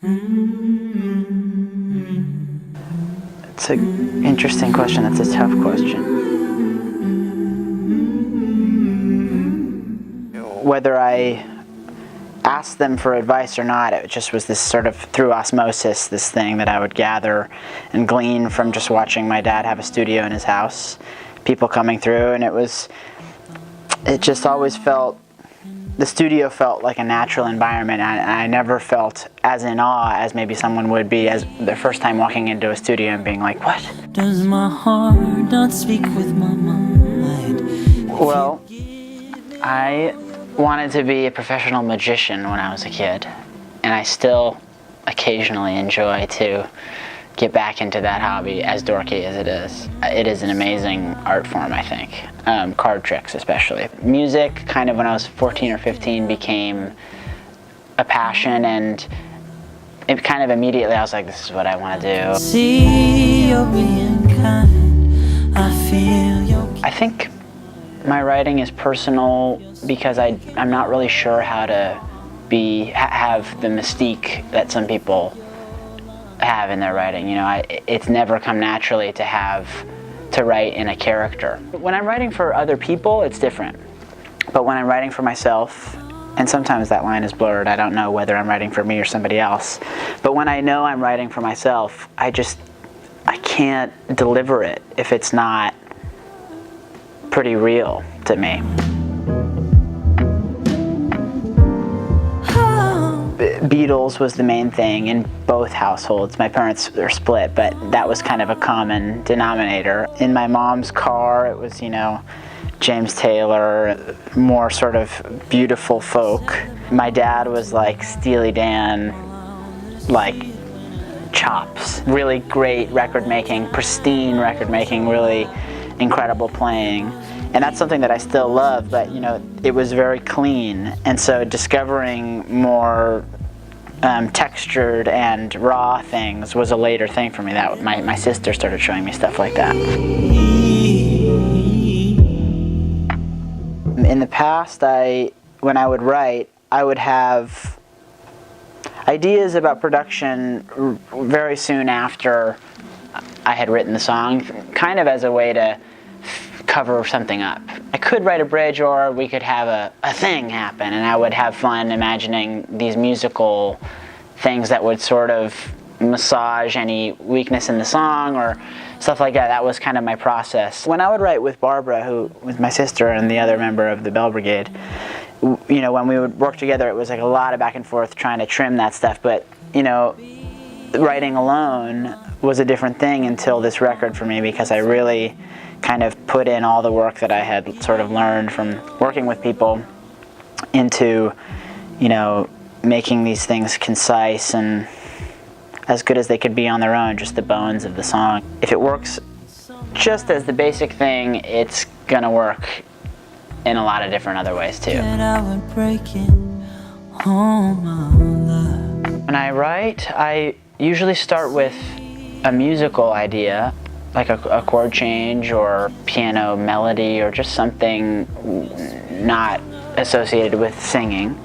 It's an interesting question. That's a tough question. Whether I asked them for advice or not, it just was this sort of through osmosis, this thing that I would gather and glean from just watching my dad have a studio in his house, people coming through, and it just always felt, the studio felt like a natural environment. I never felt as in awe as maybe someone would be as the first time walking into a studio and being like, what? Does my heart not speak with my mind? Well, I wanted to be a professional magician when I was a kid, and I still occasionally enjoy to get back into that hobby, as dorky as it is. It is an amazing art form, I think. Card tricks especially. Music, kind of when I was 14 or 15, became a passion, and it kind of immediately I was like, this is what I want to do. See, you're being kind. I feel your... I think my writing is personal because I'm not really sure how to have the mystique that some people have in their writing. You know, it's never come naturally to write in a character. When I'm writing for other people, it's different. But when I'm writing for myself, and sometimes that line is blurred, I don't know whether I'm writing for me or somebody else. But when I know I'm writing for myself, I can't deliver it if it's not pretty real to me. Beatles was the main thing in both households. My parents are split, but that was kind of a common denominator. In my mom's car, it was, you know, James Taylor, more sort of beautiful folk. My dad was like Steely Dan, like chops. Really great record making, pristine record making, really incredible playing. And that's something that I still love, but you know, it was very clean. And so discovering more textured and raw things was a later thing for me. That my sister started showing me stuff like that. In the past, when I would write, I would have ideas about production very soon after I had written the song, kind of as a way to cover something up. I could write a bridge, or we could have a thing happen, and I would have fun imagining these musical things that would sort of massage any weakness in the song or stuff like that. That was kind of my process. When I would write with Barbara, who was my sister and the other member of the Bell Brigade, you know, when we would work together, it was like a lot of back and forth trying to trim that stuff. But, you know, writing alone was a different thing until this record for me, because I really kind of put in all the work that I had sort of learned from working with people into, you know, making these things concise and as good as they could be on their own, just the bones of the song. If it works just as the basic thing, it's gonna work in a lot of different other ways too. When I write, I usually start with a musical idea, like a chord change or piano melody or just something not associated with singing.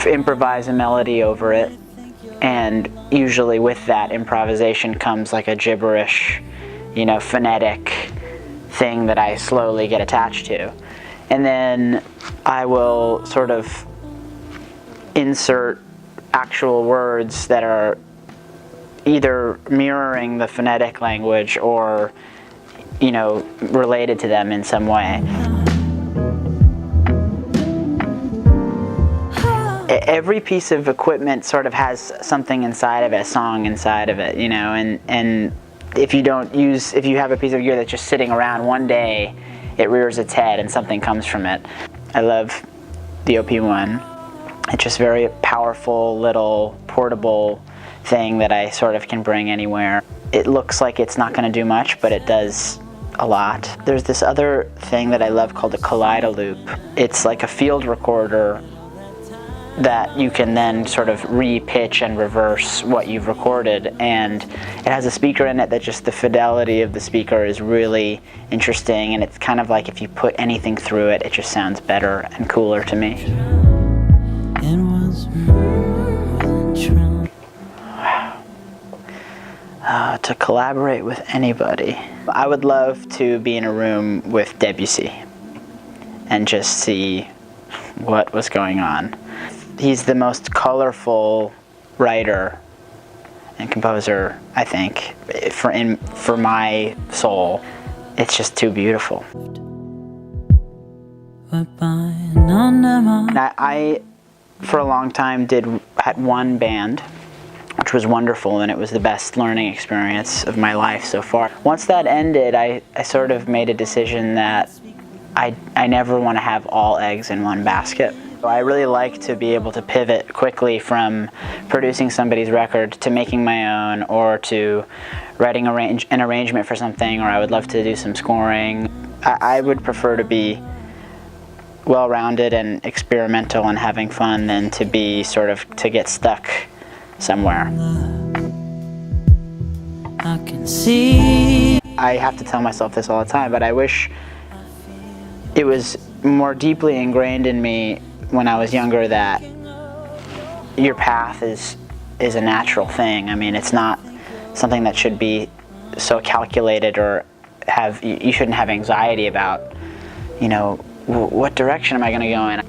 Improvise a melody over it, and usually with that improvisation comes like a gibberish, you know, phonetic thing that I slowly get attached to. And then I will sort of insert actual words that are either mirroring the phonetic language or, you know, related to them in some way. Every piece of equipment sort of has something inside of it, a song inside of it, you know, and if you have a piece of gear that's just sitting around, one day it rears its head and something comes from it. I love the OP1. It's just very powerful little portable thing that I sort of can bring anywhere. It looks like it's not going to do much, but it does a lot. There's this other thing that I love called a Kaleidoloop. It's like a field recorder that you can then sort of re-pitch and reverse what you've recorded, and it has a speaker in it that just the fidelity of the speaker is really interesting, and it's kind of like if you put anything through it, it just sounds better and cooler to me. To collaborate with anybody. I would love to be in a room with Debussy and just see what was going on. He's the most colorful writer and composer, I think, for my soul. It's just too beautiful. I for a long time had one band, which was wonderful, and it was the best learning experience of my life so far. Once that ended, I sort of made a decision that I never want to have all eggs in one basket. I really like to be able to pivot quickly from producing somebody's record to making my own, or to writing an arrangement for something, or I would love to do some scoring. I would prefer to be well-rounded and experimental and having fun than to be to get stuck somewhere. I can see. I have to tell myself this all the time, but I wish it was more deeply ingrained in me when I was younger that your path is a natural thing. I mean, it's not something that should be so calculated, or you shouldn't have anxiety about, what direction am I going to go in?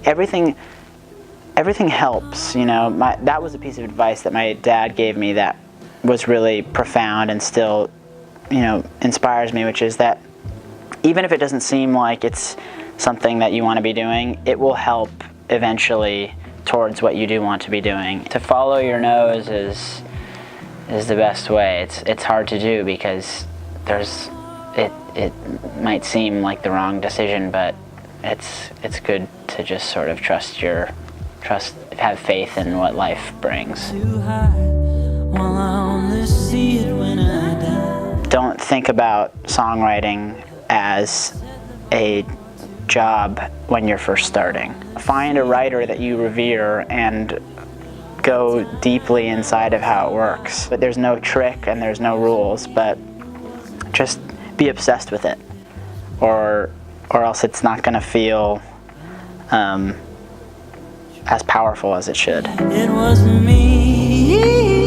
Everything helps, that was a piece of advice that my dad gave me that was really profound and still, inspires me, which is that even if it doesn't seem like it's something that you want to be doing, it will help eventually towards what you do want to be doing. To follow your nose is the best way. It's hard to do because it might seem like the wrong decision, but it's good to just sort of have faith in what life brings. Don't think about songwriting as a job when you're first starting. Find a writer that you revere and go deeply inside of how it works. But there's no trick and there's no rules, but just be obsessed with it, or else it's not going to feel as powerful as it should. It wasn't me.